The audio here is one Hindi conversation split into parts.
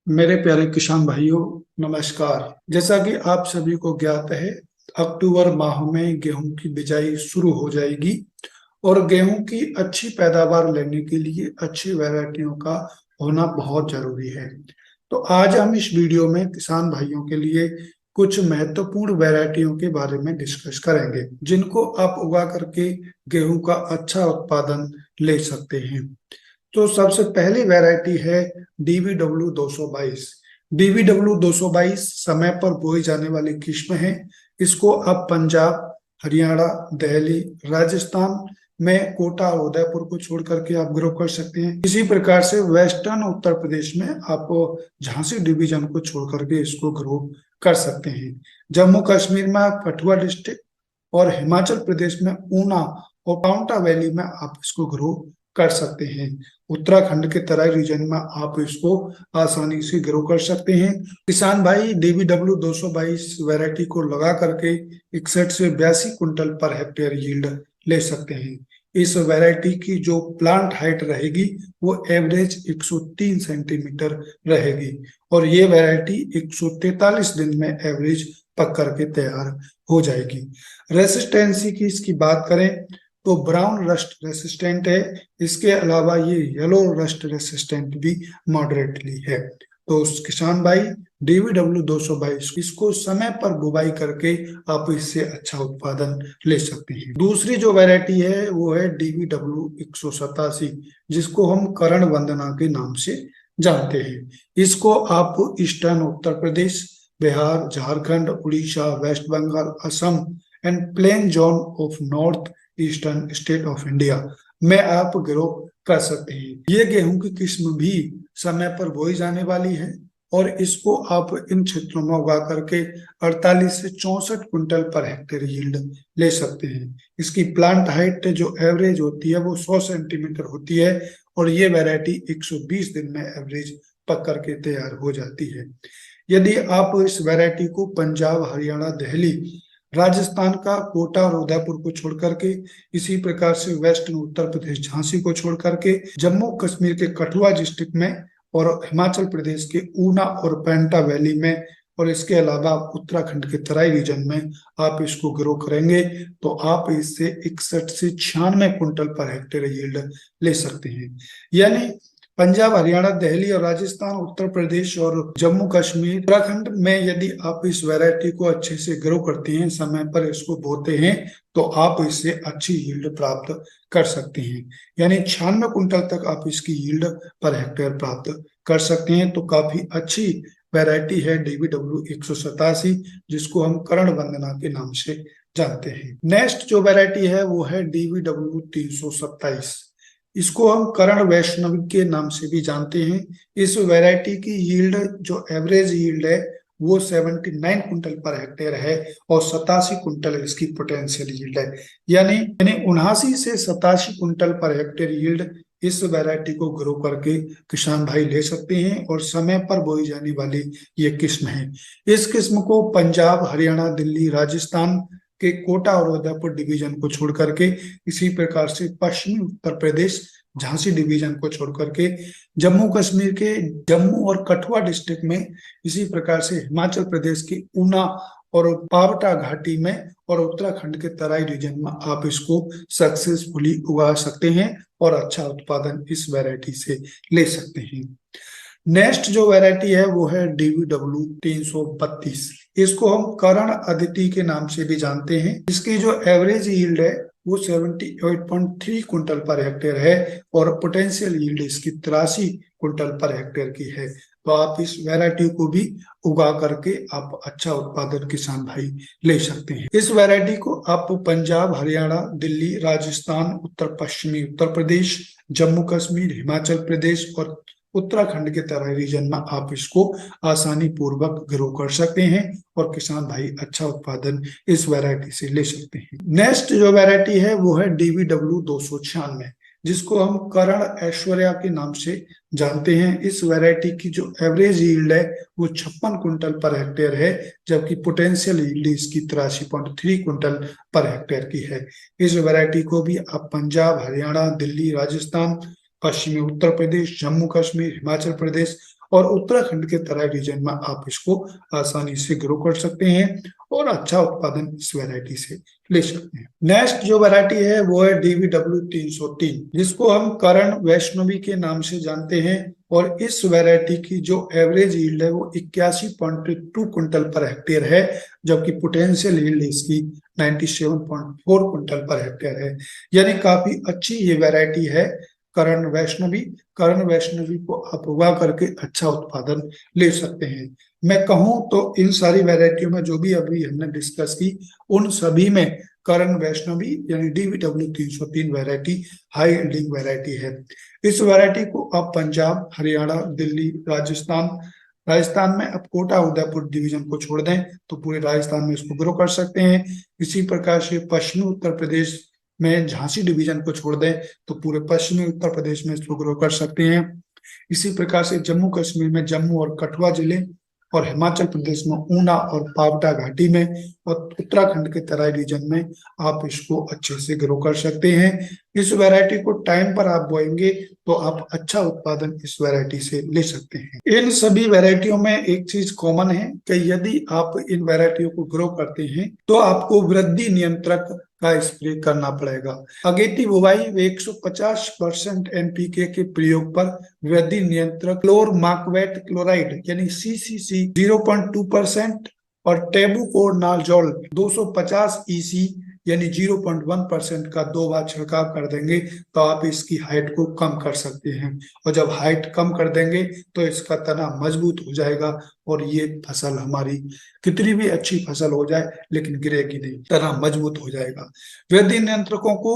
मेरे प्यारे किसान भाइयों, नमस्कार। जैसा कि आप सभी को ज्ञात है, अक्टूबर माह में गेहूं की बिजाई शुरू हो जाएगी और गेहूं की अच्छी पैदावार लेने के लिए अच्छी वैरायटियों का होना बहुत जरूरी है। तो आज हम इस वीडियो में किसान भाइयों के लिए कुछ महत्वपूर्ण वैरायटियों के बारे में डिस्कस करेंगे, जिनको आप उगा करके गेहूं का अच्छा उत्पादन ले सकते हैं। तो सबसे पहली वैरायटी है DVW 222। DVW 222 समय पर बोई जाने वाली किस्म है। इसको आप पंजाब, हरियाणा, दिल्ली, राजस्थान में कोटा और उदयपुर को छोड़ करके आप ग्रो कर सकते हैं। इसी प्रकार से वेस्टर्न उत्तर प्रदेश में आप झांसी डिवीजन को छोड़ करके इसको ग्रो कर सकते हैं। जम्मू कश्मीर में आप कठुआ डिस्ट्रिक्ट और हिमाचल प्रदेश में ऊना और पाउंटा वैली में आप इसको ग्रो कर सकते हैं। उत्तराखंड के तराई रीजन में आप इसको आसानी से ग्रो कर सकते हैं। किसान भाई DVW 222 वैरायटी को लगा करके 61 से 82 क्विंटल पर हेक्टेयर यील्ड ले सकते हैं। इस वैरायटी की जो प्लांट हाइट रहेगी वो एवरेज 103 सेंटीमीटर रहेगी और ये वैरायटी 143 दिन में एवरेज पक करके तैयार हो जाएगी। रेसिस्टेंसी की इसकी बात करें तो ब्राउन रस्ट रेसिस्टेंट है। इसके अलावा ये येलो रस्ट रेसिस्टेंट भी मॉडरेटली है। तो किसान भाई DVW 222 इसको समय पर बुवाई करके आप इससे अच्छा उत्पादन ले सकते हैं। दूसरी जो वैरायटी है वो है DVW 187, जिसको हम करण वंदना के नाम से जानते हैं। इसको आप eastern Uttar Pradesh, Bihar, Jharkhand, Orissa, West Bengal, Assam and plain zone of north eastern state of India में आप ग्रो कर सकते हैं। ये गेहूं की किस्म भी समय पर बोई जाने वाली है और इसको आप इन क्षेत्रों में उगा करके 48 से 64 क्विंटल पर हेक्टेयर यील्ड ले सकते हैं। इसकी प्लांट हाइट जो एवरेज होती है वो 100 सेंटीमीटर होती है और ये वैरायटी 120 दिन में एवरेज पक करके तैयार हो जाती है। यदि आप इस वैरायटी को पंजाब, हरियाणा, दिल्ली, राजस्थान का कोटा और उदयपुर को छोड़ करके, इसी प्रकार से वेस्टर्न उत्तर प्रदेश झांसी को छोड़ करके, जम्मू कश्मीर के कठुआ डिस्ट्रिक्ट में और हिमाचल प्रदेश के ऊना और पैंटा वैली में और इसके अलावा उत्तराखंड के तराई रीजन में आप इसको ग्रो करेंगे तो आप इससे 61 से 96 क्विंटल पर हेक्टेयर यील्ड ले सकते हैं। यानी पंजाब, हरियाणा, दिल्ली और राजस्थान, उत्तर प्रदेश और जम्मू कश्मीर, उत्तराखंड में यदि आप इस वैरायटी को अच्छे से ग्रो करते हैं, समय पर इसको बोते हैं, तो आप इससे अच्छी यील्ड प्राप्त कर सकते हैं। यानी 96 क्विंटल तक आप इसकी यील्ड पर हेक्टेयर प्राप्त कर सकते हैं। तो काफी अच्छी वैरायटी है DVW 187, जिसको हम कर्ण वंदना के नाम से जानते हैं। नेक्स्ट जो वैरायटी है वो है DVW 327। इसको हम कर्ण वैष्णवी के नाम से भी जानते हैं। इस वैरायटी की यील्ड जो एवरेज यील्ड है वो 79 क्विंटल पर हेक्टेयर है और 87 क्विंटल इसकी पोटेंशियल यील्ड है। यानी 79 से 87 क्विंटल पर हेक्टेयर यील्ड इस वैरायटी को ग्रो करके किसान भाई ले सकते हैं और समय पर बोई जाने वाली ये किस्म है। इस किस्म को पंजाब, हरियाणा, दिल्ली, राजस्थान के कोटा और उदयपुर डिवीजन को छोड़ करके, इसी प्रकार से पश्चिमी उत्तर प्रदेश झांसी डिवीजन को छोड़ करके, जम्मू कश्मीर के जम्मू और कठुआ डिस्ट्रिक्ट में, इसी प्रकार से हिमाचल प्रदेश के ऊना और पावटा घाटी में और उत्तराखंड के तराई रीजन में आप इसको सक्सेसफुली उगा सकते हैं और अच्छा उत्पादन इस वैरायटी से ले सकते हैं। नेक्स्ट जो वैरायटी है वो है DVW 332। इसको हम कर्ण अदिति के नाम से भी जानते हैं। इसकी जो एवरेज यील्ड है वो 78.3 क्विंटल पर हेक्टेयर है और पोटेंशियल यील्ड इसकी 83 क्विंटल पर हेक्टेयर की है। तो आप इस वैरायटी को भी उगा करके आप अच्छा उत्पादन किसान भाई ले सकते हैं। इस वैरायटी को आप पंजाब, हरियाणा, दिल्ली, राजस्थान, उत्तर पश्चिमी उत्तर प्रदेश, जम्मू कश्मीर, हिमाचल प्रदेश और उत्तराखंड के तराई रीजन में आप इसको आसानी पूर्वक ग्रो कर सकते हैं और किसान भाई अच्छा उत्पादन इस वैरायटी से ले सकते हैं। नेक्स्ट जो वैरायटी है वो है DVW 296, जिसको हम कर्ण ऐश्वर्या के नाम से जानते हैं। इस वैरायटी की जो एवरेज यील्ड है वो 56 क्विंटल पर हेक्टेयर है, जबकि पोटेंशियल यील्ड इसकी 83.3 क्विंटल पर हेक्टेयर की है। इस वैरायटी को भी आप पंजाब, हरियाणा, दिल्ली, राजस्थान, पश्चिमी उत्तर प्रदेश, जम्मू कश्मीर, हिमाचल प्रदेश और उत्तराखंड के तराई रीजन में आप इसको आसानी से ग्रो कर सकते हैं और अच्छा उत्पादन इस वैरायटी से ले सकते हैं। नेक्स्ट जो वैरायटी है वो है DVW 303, जिसको हम करण वैष्णवी के नाम से जानते हैं। और इस वैरायटी की जो एवरेज यील्ड है वो 81.2 कुंटल पर हेक्टेयर है, जबकि पोटेंशियल यील्ड इसकी 97.4 कुंटल पर हेक्टेयर है। यानी काफी अच्छी ये वैरायटी है करण वैष्णवी। करण वैष्णवी को आप उगा करके अच्छा उत्पादन ले सकते हैं। मैं कहूं तो इन सारी वैरायटियों में जो भी अभी हमने डिस्कस की, उन सभी में करण वैष्णवी यानी DVW 303 variety high yielding variety है। इस वैरायटी को आप पंजाब, हरियाणा, दिल्ली, राजस्थान में आप कोटा उदयपुर डिवीजन को छोड़ दें तो पूरे राजस्थान में इसको ग्रो कर सकते हैं। इसी प्रकार से पश्चिमी उत्तर प्रदेश में झांसी डिवीजन को छोड़ दें तो पूरे पश्चिमी उत्तर प्रदेश में इसको ग्रो कर सकते हैं। इसी प्रकार से जम्मू कश्मीर में जम्मू और कठुआ जिले, और हिमाचल प्रदेश में ऊना और पावटा घाटी में, और उत्तराखंड के तराई रीजन में आप इसको अच्छे से ग्रो कर सकते हैं। इस वैरायटी को टाइम पर आप बोएंगे तो आप अच्छा उत्पादन इस वैरायटी से ले सकते हैं। इन सभी वैरायटियों में एक चीज कॉमन है कि यदि आप इन वैरायटियों को ग्रो करते हैं तो आपको वृद्धि नियंत्रक का स्प्रे करना पड़ेगा। अगेती बुवाई 150% NPK के प्रयोग पर वृद्धि नियंत्रक क्लोरमाक्वेट क्लोराइड यानी CCC 0.2% और टेबुकोनाजोल 250 EC यानी 0.1% का 2 बार छिड़काव कर देंगे तो आप इसकी हाइट को कम कर सकते हैं। और जब हाइट कम कर देंगे तो इसका तना मजबूत हो जाएगा और ये फसल हमारी कितनी भी अच्छी फसल हो जाए लेकिन गिरेगी नहीं, तना मजबूत हो जाएगा। वृद्धि नियंत्रकों को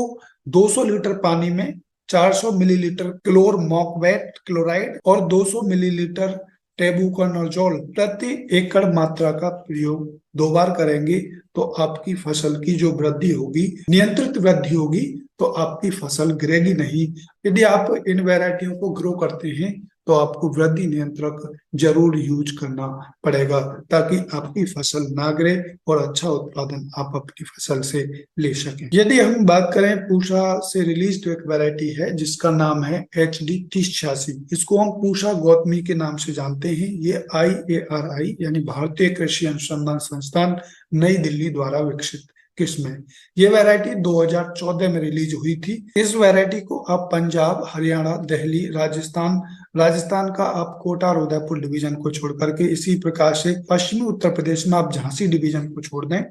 200 लीटर पानी में 400 मिलीलीटर क्लोरमाक्वेट क्लोराइड और 200 मिलीलीटर टेबुकोनाजोल प्रति एकड़ मात्रा का प्रयोग 2 बार करेंगे तो आपकी फसल की जो वृद्धि होगी, नियंत्रित वृद्धि होगी, तो आपकी फसल गिरेगी नहीं। यदि आप इन वैरायटियों को ग्रो करते हैं तो आपको वृद्धि नियंत्रक जरूर यूज करना पड़ेगा ताकि आपकी फसल ना गिरे और अच्छा उत्पादन आप अपनी फसल से ले सकें। यदि हम बात करें पूषा से रिलीज एक वैरायटी है जिसका नाम है HD 3086, इसको हम पूषा गौतमी के नाम से जानते हैं। ये IARI यानी भारतीय कृषि अनुसंधान संस्थान नई दिल्ली द्वारा विकसित किस्म है। ये वैरायटी 2014 में रिलीज हुई थी। इस वैरायटी को आप पंजाब, हरियाणा, दिल्ली, राजस्थान का आप कोटा और उदयपुर डिवीजन को छोड़ करके, इसी प्रकार से पश्चिमी उत्तर प्रदेश में आप झांसी डिवीजन को छोड़ दें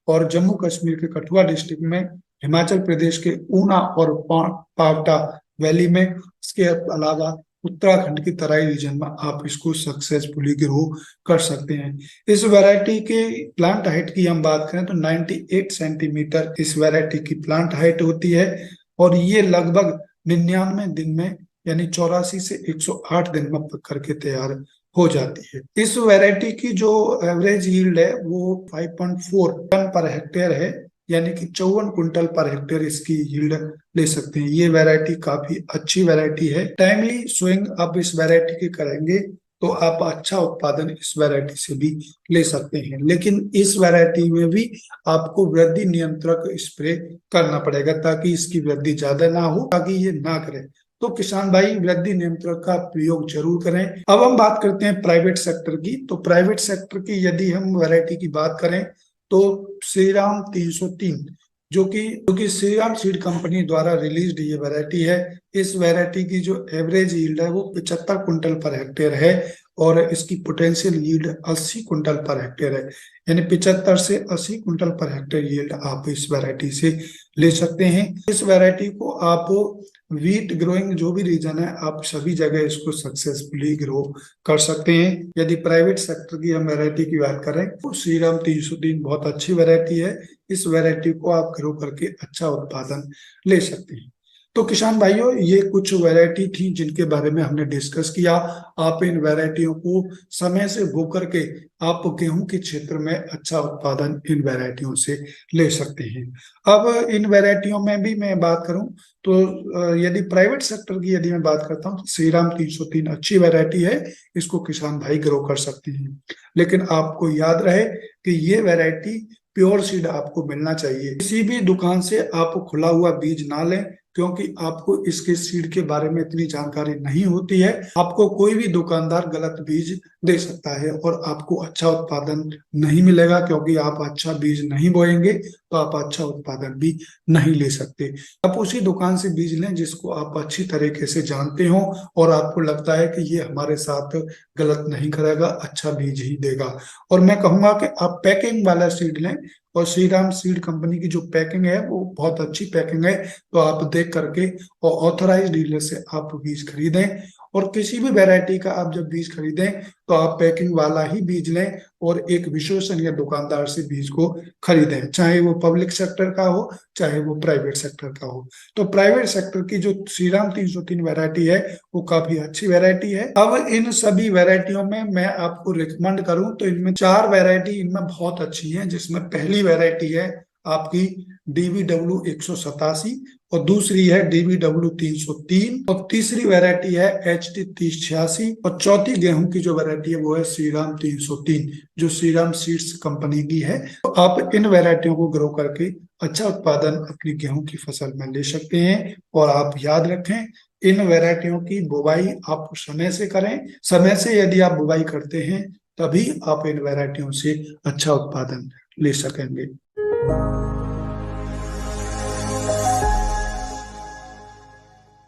और जम्मू कश्मीर के कठुआ डिस्ट्रिक्ट में, हिमाचल प्रदेश के ऊना और पावटा वैली में, इसके अलावा उत्तराखंड की तराई रीजन में आप इसको सक्सेसफुली ग्रो कर सकते हैं। इस वैरायटी के प्लांट हाइट की हम बात करें तो 98 सेंटीमीटर इस वैरायटी की प्लांट हाइट होती है और ये लगभग 99 दिन में यानी 84 से 108 दिन में पक करके तैयार हो जाती है। इस वैरायटी की जो एवरेज यील्ड है वो 5.4 टन पर हेक्टेयर है, यानी कि 54 कुंटल पर हेक्टेयर इसकी यील्ड ले सकते हैं। ये वैरायटी काफी अच्छी वैरायटी है। टाइमली सोइंग आप इस वैरायटी की करेंगे तो आप अच्छा उत्पादन इस वैरायटी से भी ले सकते हैं, लेकिन इस वैरायटी में भी आपको वृद्धि नियंत्रक स्प्रे करना पड़ेगा ताकि इसकी वृद्धि ज्यादा ना हो, ताकि ये ना करे। तो किसान भाई वृद्धि नियंत्रक का प्रयोग जरूर करें। अब हम बात करते हैं प्राइवेट सेक्टर की। तो प्राइवेट सेक्टर की यदि हम वैरायटी की बात करें तो श्रीराम 303 जो कि श्रीराम सीड कंपनी द्वारा रिलीज्ड ये वैरायटी है। इस वैरायटी की जो एवरेज यील्ड है वो 75 कुंटल पर हेक्टेयर है और इसकी potential yield 80 quintal per hectare है, यानी 75 से 80 कुंटल पर हेक्टेयर यील्ड आप इस वैरायटी से ले सकते हैं। इस वैरायटी को आप वीट ग्रोइंग जो भी रीजन है आप सभी जगह इसको सक्सेसफुली ग्रो कर सकते हैं। यदि प्राइवेट सेक्टर की हम वैरायटी की बात करें तो श्रीराम 303 बहुत अच्छी वैरायटी है। इस वैरायटी को आप ग्रो करके अच्छा उत्पादन ले सकते हैं। तो किसान भाइयों ये कुछ वैरायटी थी जिनके बारे में हमने डिस्कस किया। आप इन वैरायटियों को समय से बो करके आप गेहूं के क्षेत्र में अच्छा उत्पादन इन वैरायटियों से ले सकते हैं। अब इन वैरायटियों में भी मैं बात करूं तो यदि प्राइवेट सेक्टर की यदि मैं बात करता हूं तो श्रीराम 303 अच्छी वैरायटी है, इसको किसान भाई ग्रो कर सकते हैं। लेकिन आपको याद रहे कि ये वैरायटी प्योर सीड आपको मिलना चाहिए। किसी भी दुकान से आप खुला हुआ बीज ना लें, क्योंकि आपको इसके सीड के बारे में इतनी जानकारी नहीं होती है। आपको कोई भी दुकानदार गलत बीज दे सकता है और आपको अच्छा उत्पादन नहीं मिलेगा, क्योंकि आप अच्छा बीज नहीं बोएंगे तो आप अच्छा उत्पादन भी नहीं ले सकते। आप उसी दुकान से बीज लें जिसको आप अच्छी तरीके से जानते हो और आपको लगता है कि ये हमारे साथ गलत नहीं करेगा, अच्छा बीज ही देगा। और मैं कहूंगा कि आप पैकिंग वाला सीड लें, और श्रीराम सीड कंपनी की जो पैकिंग है वो बहुत अच्छी पैकिंग है। तो आप देख करके और ऑथराइज डीलर से आप बीज खरीदें, और किसी भी वैरायटी का आप जब बीज खरीदें तो आप पैकिंग वाला ही बीज लें और एक विश्वसनीय दुकानदार से बीज को खरीदें, चाहे वो पब्लिक सेक्टर का हो चाहे वो प्राइवेट सेक्टर का हो। तो प्राइवेट सेक्टर की जो श्रीराम 303 वैरायटी है वो काफी अच्छी वैरायटी है। अब इन सभी वैरायटियों में मैं आपको रिकमेंड करूं तो इनमें 4 वैरायटी इनमें बहुत अच्छी हैं, जिसमें पहली वैरायटी है आपकी DBW 187, और दूसरी है DBW 303, और तीसरी वैरायटी है HD 3086, और चौथी गेहूं की जो वैरायटी है वो है श्रीराम 303 जो श्रीराम सीड्स कंपनी की है। तो आप इन वैरायटियों को ग्रो करके अच्छा उत्पादन अपनी गेहूं की फसल में ले सकते हैं। और आप याद रखें, इन वैरायटियों की बुवाई आप समय से करें। समय से यदि आप बुवाई करते हैं तभी आप इन वैरायटियों से अच्छा उत्पादन ले सकेंगे।